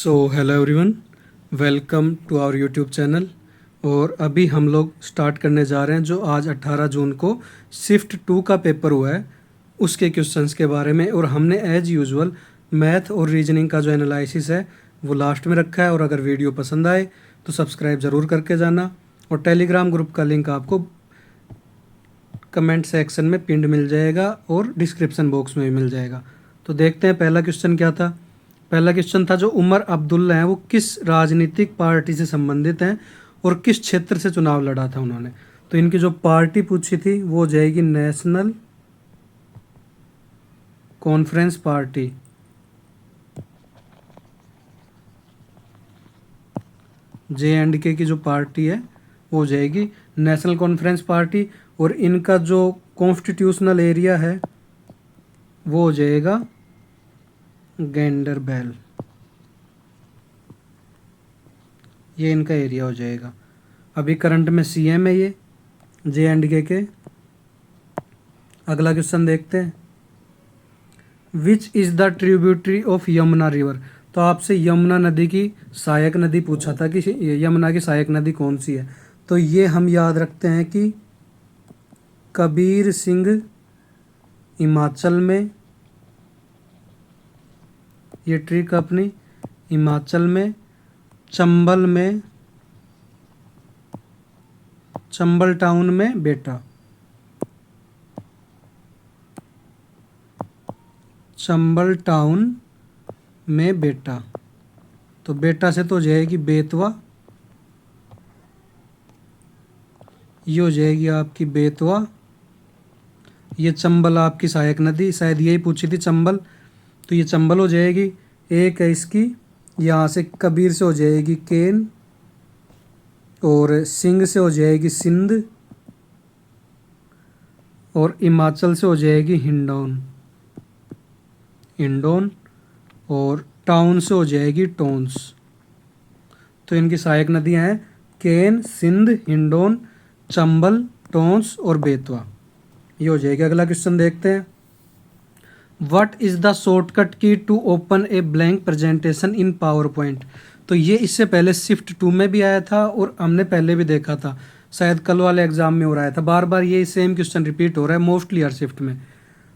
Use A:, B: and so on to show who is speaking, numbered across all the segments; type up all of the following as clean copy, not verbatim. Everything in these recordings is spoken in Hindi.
A: So hello everyone, welcome to our YouTube channel. और अभी हम लोग स्टार्ट करने जा रहे हैं जो आज 18 जून को शिफ्ट 2 का पेपर हुआ है उसके क्वेश्चंस के बारे में। और हमने एज यूजुअल मैथ और रीजनिंग का जो एनालिसिस है वो लास्ट में रखा है। और अगर वीडियो पसंद आए तो सब्सक्राइब ज़रूर करके जाना। और टेलीग्राम ग्रुप का लिंक आपको कमेंट सेक्शन में पिंड मिल जाएगा और डिस्क्रिप्शन बॉक्स में भी मिल जाएगा। तो देखते हैं पहला क्वेश्चन क्या था। पहला क्वेश्चन था जो उमर अब्दुल्ला हैं वो किस राजनीतिक पार्टी से संबंधित हैं और किस क्षेत्र से चुनाव लड़ा था उन्होंने। तो इनकी जो पार्टी पूछी थी वो हो जाएगी नेशनल कॉन्फ्रेंस पार्टी। JNK की जो पार्टी है वो हो जाएगी नेशनल कॉन्फ्रेंस पार्टी। और इनका जो कॉन्स्टिट्यूशनल एरिया है वो हो जाएगा गैंडरबैल, ये इनका एरिया हो जाएगा। अभी करंट में CM है ये JNK के। अगला क्वेश्चन देखते हैं, which is the tributary of Yamuna river. तो आपसे यमुना नदी की सहायक नदी पूछा था कि यमुना की सहायक नदी कौन सी है। तो ये हम याद रखते हैं कि कबीर सिंह हिमाचल में, ये ट्रिक अपनी हिमाचल में, चंबल में, चंबल टाउन में बेटा, चंबल टाउन में बेटा। तो बेटा से तो हो जाएगी बेतवा, ये हो जाएगी आपकी बेतवा। ये चंबल आपकी सहायक नदी, शायद यही पूछी थी चंबल, तो ये चंबल हो जाएगी। एक है इसकी यहाँ से कबीर से हो जाएगी केन, और सिंह से हो जाएगी सिंध, और हिमाचल से हो जाएगी हिंडौन, हिंडौन, और टाउन से हो जाएगी टोंस। तो इनकी सहायक नदियाँ हैं केन, सिंध, हिंडौन, चंबल, टोंस और बेतवा, ये हो जाएगी। अगला क्वेश्चन देखते हैं, what is the shortcut key to open a blank presentation in PowerPoint. तो ये इससे पहले शिफ्ट 2 में भी आया था और हमने पहले भी देखा था, शायद कल वाले एग्जाम में हो रहा था। बार बार ये सेम क्वेश्चन रिपीट हो रहा है मोस्टली हर शिफ्ट में।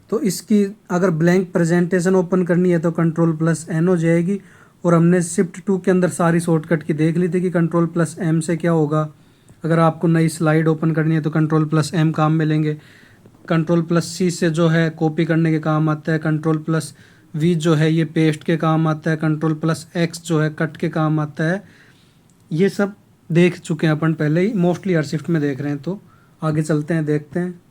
A: तो इसकी अगर ब्लैंक प्रेजेंटेशन ओपन करनी है तो Ctrl+N हो जाएगी। और हमने शिफ्ट 2 के अंदर सारी शॉर्टकट की देख ली थी कि Ctrl+M से क्या होगा। अगर आपको नई स्लाइड ओपन करनी है तो Ctrl+M काम में लेंगे। Ctrl+C से जो है कॉपी करने के काम आता है। Ctrl+V जो है ये पेस्ट के काम आता है। Ctrl+X जो है कट के काम आता है। ये सब देख चुके हैं अपन पहले ही, मोस्टली हर शिफ्ट में देख रहे हैं। तो आगे चलते हैं, देखते हैं।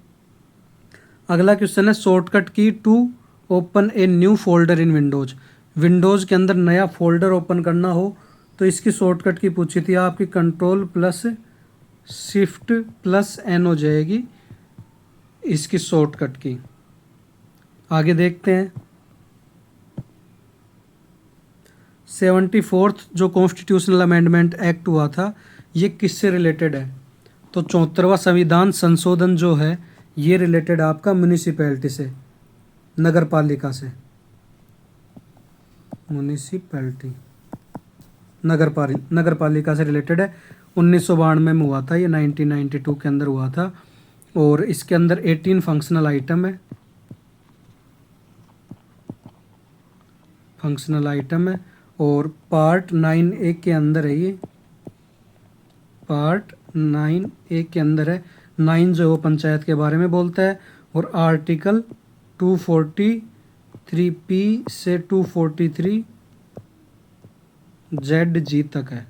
A: अगला क्वेश्चन है, shortcut key to open a new folder in Windows. Windows के अंदर नया फोल्डर ओपन करना हो तो इसकी शॉर्टकट की पूछी थी आपकी, Ctrl+Shift+N हो जाएगी इसकी शॉर्टकट की। आगे देखते हैं, 74th जो कॉन्स्टिट्यूशनल अमेंडमेंट एक्ट हुआ था ये किससे रिलेटेड है। तो 74वां संविधान संशोधन जो है ये रिलेटेड आपका म्यूनिसिपैलिटी से, नगर पालिका से, म्यूनिसिपैलिटी नगर पालिका से रिलेटेड है। 1992 में हुआ था ये, 1992 के अंदर हुआ था। और इसके अंदर 18 फंक्शनल आइटम है, फंक्शनल आइटम है। और पार्ट 9A के अंदर है ये, पार्ट 9A के अंदर है। 9 जो है वो पंचायत के बारे में बोलता है। और आर्टिकल 243P से 243ZG तक है।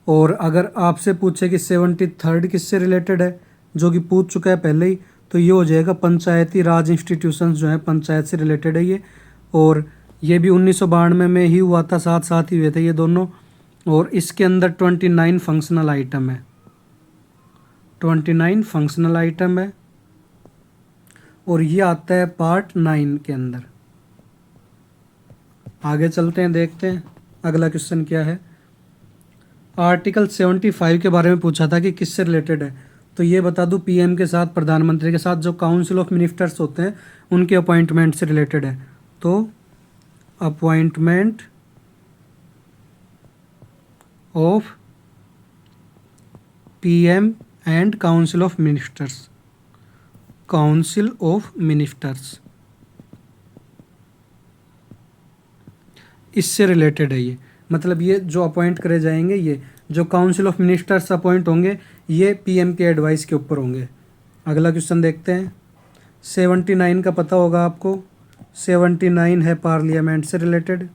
A: और अगर आपसे पूछे कि 73rd किससे रिलेटेड है, जो कि पूछ चुका है पहले ही, तो ये हो जाएगा पंचायती राज इंस्टीट्यूशंस जो है पंचायत से रिलेटेड है ये। और ये भी 1992 में ही हुआ था, साथ साथ ही हुए थे ये दोनों। और इसके अंदर 29 फंक्शनल आइटम है, 29 फंक्शनल आइटम है। और ये आता है पार्ट 9 के अंदर। आगे चलते हैं, देखते हैं अगला क्वेश्चन क्या है। आर्टिकल 75 के बारे में पूछा था कि किससे रिलेटेड है। तो ये बता दूं, PM के साथ, प्रधानमंत्री के साथ जो काउंसिल ऑफ मिनिस्टर्स होते हैं उनके अपॉइंटमेंट से रिलेटेड है। तो appointment of PM and council of ministers, council of ministers, इससे रिलेटेड है ये। मतलब ये जो अपॉइंट करे जाएंगे, ये जो काउंसिल ऑफ मिनिस्टर्स अपॉइंट होंगे, ये पीएम के एडवाइस के ऊपर होंगे। अगला क्वेश्चन देखते हैं। 79 का पता होगा आपको, 79 है पार्लियामेंट से रिलेटेड।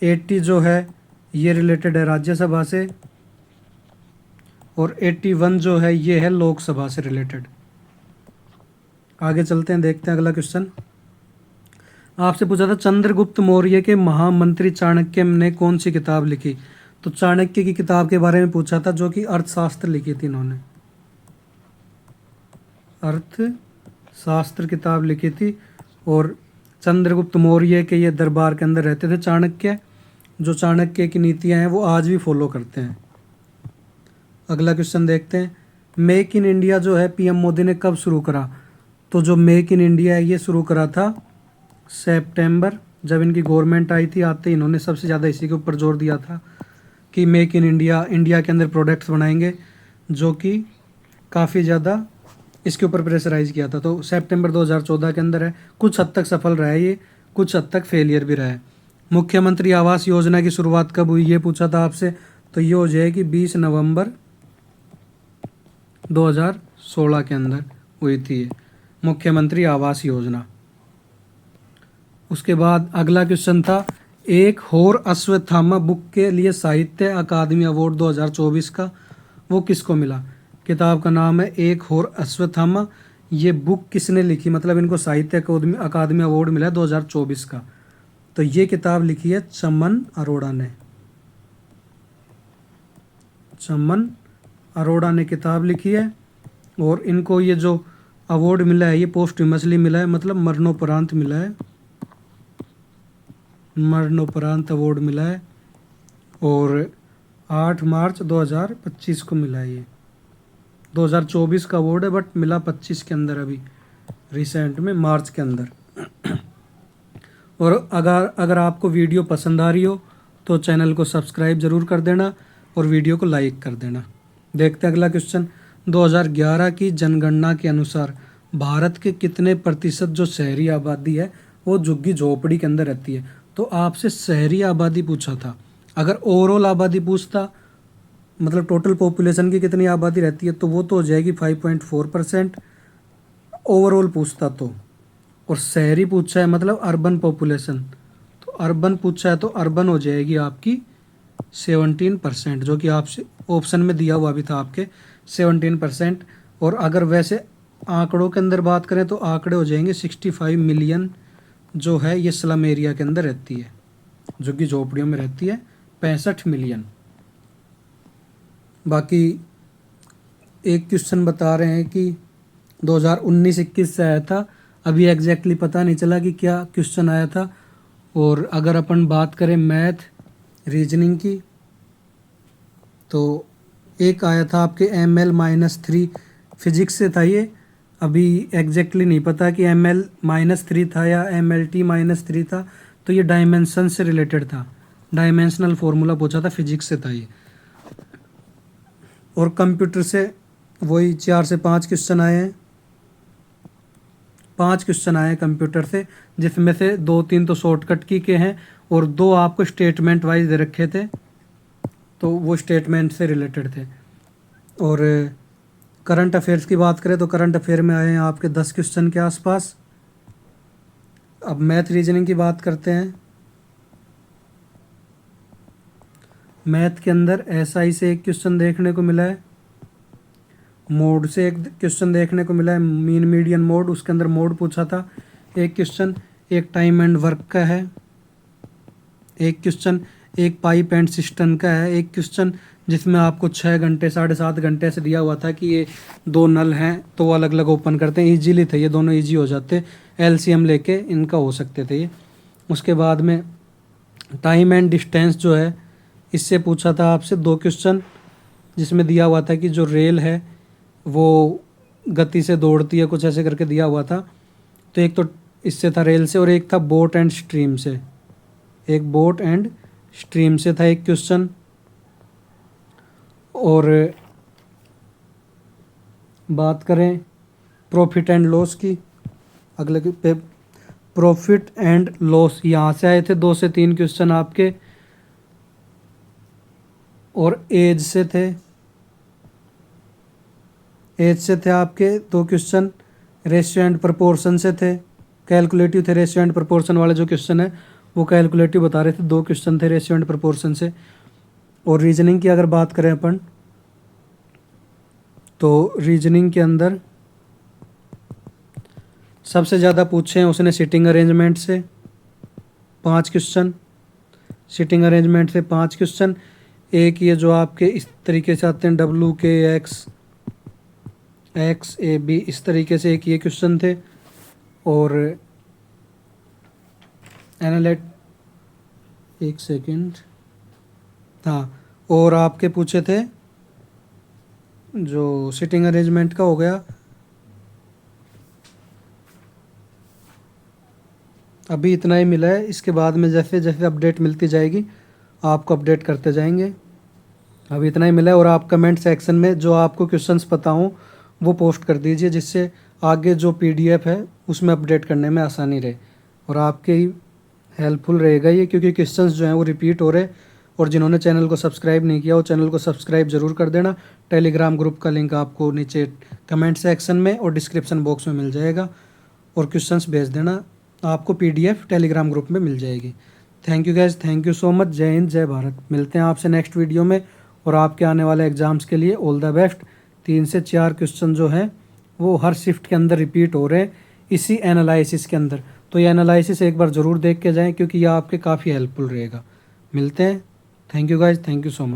A: 80 जो है ये रिलेटेड है राज्यसभा से, और 81 जो है ये है लोकसभा से रिलेटेड। आगे चलते हैं, देखते हैं अगला क्वेश्चन। आपसे पूछा था चंद्रगुप्त मौर्य के महामंत्री चाणक्य ने कौन सी किताब लिखी। तो चाणक्य की किताब के बारे में पूछा था, जो कि अर्थशास्त्र लिखी थी इन्होंने, अर्थशास्त्र किताब लिखी थी। और चंद्रगुप्त मौर्य के ये दरबार के अंदर रहते थे चाणक्य। जो चाणक्य की नीतियां हैं वो आज भी फॉलो करते हैं। अगला क्वेश्चन देखते हैं। मेक इन इंडिया जो है पीएम मोदी ने कब शुरू करा। तो जो मेक इन इंडिया है ये शुरू करा था सितंबर, जब इनकी गवर्नमेंट आई थी। आते ही इन्होंने सबसे ज़्यादा इसी के ऊपर जोर दिया था कि मेक इन इंडिया, इंडिया के अंदर प्रोडक्ट्स बनाएंगे, जो कि काफ़ी ज़्यादा इसके ऊपर प्रेशराइज किया था। तो सितंबर 2014 के अंदर है। कुछ हद तक सफल रहा है ये, कुछ हद तक फेलियर भी रहा है। मुख्यमंत्री आवास योजना की शुरुआत कब हुई, ये पूछा था आपसे। तो ये हो जाएगी 20 नवंबर 2016 के अंदर हुई थी ये मुख्यमंत्री आवास योजना। उसके बाद अगला क्वेश्चन था, एक और अश्वत्थामा बुक के लिए साहित्य अकादमी अवार्ड 2024 का वो किसको मिला। किताब का नाम है एक और अश्वत्थामा। ये बुक किसने लिखी, मतलब इनको साहित्य अकादमी अवार्ड मिला है 2024 का। तो ये किताब लिखी है चमन अरोड़ा ने, चमन अरोड़ा ने किताब लिखी है। और इनको ये जो अवार्ड मिला है ये पोस्टह्यूमसली मिला है, मतलब मरणोपरांत मिला है, मरणोपरांत अवार्ड मिला है। और 8 मार्च 2025 को मिला है। ये 2024 का अवार्ड है, बट मिला 25 के अंदर, अभी रिसेंट में मार्च के अंदर। और अगर आपको वीडियो पसंद आ रही हो तो चैनल को सब्सक्राइब ज़रूर कर देना और वीडियो को लाइक कर देना। देखते हैं अगला क्वेश्चन। 2011 की जनगणना के अनुसार भारत के कितने प्रतिशत जो शहरी आबादी है वो झुग्गी झोपड़ी के अंदर रहती है। तो आपसे शहरी आबादी पूछा था। अगर ओवरऑल आबादी पूछता, मतलब टोटल पॉपुलेशन की कितनी आबादी रहती है, तो वो तो हो जाएगी 5.4% ओवरऑल पूछता तो। और शहरी पूछा है मतलब अर्बन पॉपुलेशन, तो अर्बन पूछा है तो अर्बन हो जाएगी आपकी 17%, जो कि आपसे ऑप्शन में दिया हुआ भी था आपके 17%। और अगर वैसे आंकड़ों के अंदर बात करें तो आंकड़े हो जाएंगे 65 मिलियन जो है ये स्लम एरिया के अंदर रहती है, झुग्गी झोपड़ियों में रहती है 65 मिलियन। बाकी एक क्वेश्चन बता रहे हैं कि 2019-21 से आया था, अभी एग्जैक्टली पता नहीं चला कि क्या क्वेश्चन आया था। और अगर अपन बात करें मैथ रीजनिंग की, तो एक आया था आपके ML-3 फिजिक्स से था ये। अभी एग्जैक्टली नहीं पता कि ML-3 था या MLT-3 था। तो ये डायमेंशन से रिलेटेड था, डायमेंशनल फॉर्मूला पूछा था, फिजिक्स से था ये। और कंप्यूटर से वही 4 से 5 क्वेश्चन आए हैं, 5 क्वेश्चन आए हैं कंप्यूटर से, जिसमें से 2-3 तो शॉर्टकट की के हैं और 2 आपको स्टेटमेंट वाइज दे रखे थे, तो वो स्टेटमेंट से रिलेटेड थे। और करंट अफेयर्स की बात करें तो करंट अफेयर में आए हैं आपके 10 क्वेश्चन के आसपास। अब मैथ रीजनिंग की बात करते हैं। मैथ के अंदर SI से एक क्वेश्चन देखने को मिला है, मोड से एक क्वेश्चन देखने को मिला है, मीन मीडियन मोड, उसके अंदर मोड पूछा था एक क्वेश्चन। एक टाइम एंड वर्क का है एक क्वेश्चन, एक पाइप एंड सिस्टम का है एक क्वेश्चन, जिसमें आपको 6 घंटे 7.5 घंटे से दिया हुआ था कि ये 2 नल हैं तो वो अलग अलग ओपन करते हैं। ईजीली थे ये दोनों, ईजी हो जाते, LCM लेके इनका हो सकते थे ये। उसके बाद में टाइम एंड डिस्टेंस जो है इससे पूछा था आपसे 2 क्वेश्चन, जिसमें दिया हुआ था कि जो रेल है वो गति से दौड़ती है, कुछ ऐसे करके दिया हुआ था। तो एक तो इससे था रेल से, और एक था बोट एंड स्ट्रीम से, एक बोट एंड स्ट्रीम से था एक क्वेश्चन, और बात करें प्रॉफिट एंड लॉस की, अगले पे प्रॉफिट एंड लॉस यहाँ से आए थे 2 से 3 क्वेश्चन आपके, और एज से थे, एज से थे आपके 2 क्वेश्चन, रेशियो एंड प्रपोर्शन से थे, कैलकुलेटिव थे। रेशियो एंड प्रपोर्शन वाले जो क्वेश्चन है वो कैलकुलेटिव बता रहे थे, 2 क्वेश्चन थे रेशियो एंड प्रपोर्शन से। और रीजनिंग की अगर बात करें अपन, तो रीजनिंग के अंदर सबसे ज़्यादा पूछे हैं उसने सिटिंग अरेंजमेंट से 5 क्वेश्चन, सिटिंग अरेंजमेंट से 5 क्वेश्चन। एक ये जो आपके इस तरीके से आते हैं WKX XAB, इस तरीके से एक ये क्वेश्चन थे। और एनालाइट, एक सेकंड, हाँ, और आपके पूछे थे जो सिटिंग अरेंजमेंट का हो गया, अभी इतना ही मिला है। इसके बाद में जैसे जैसे अपडेट मिलती जाएगी आपको अपडेट करते जाएंगे। अभी इतना ही मिला है। और आप कमेंट सेक्शन में जो आपको क्वेश्चंस पता हो वो पोस्ट कर दीजिए, जिससे आगे जो PDF है उसमें अपडेट करने में आसानी रहे, और आपके ही हेल्पफुल रहेगा ये, क्योंकि क्वेश्चंस जो हैं वो रिपीट हो रहे। और जिन्होंने चैनल को सब्सक्राइब नहीं किया वो चैनल को सब्सक्राइब ज़रूर कर देना। टेलीग्राम ग्रुप का लिंक आपको नीचे कमेंट सेक्शन में और डिस्क्रिप्शन बॉक्स में मिल जाएगा, और क्वेश्चंस भेज देना, आपको PDF टेलीग्राम ग्रुप में मिल जाएगी। Thank you guys, thank you so much. जय हिंद, जय भारत। मिलते हैं आपसे नेक्स्ट वीडियो में, और आपके आने वाले एग्ज़ाम्स के लिए ऑल द बेस्ट। 3 से 4 क्वेश्चन जो हैं वो हर शिफ्ट के अंदर रिपीट हो रहे हैं इसी एनालिसिस के अंदर, तो ये एनालिसिस एक बार ज़रूर देख के जाएं, क्योंकि यह आपके काफ़ी हेल्पफुल रहेगा। मिलते हैं। Thank you guys, thank you so much.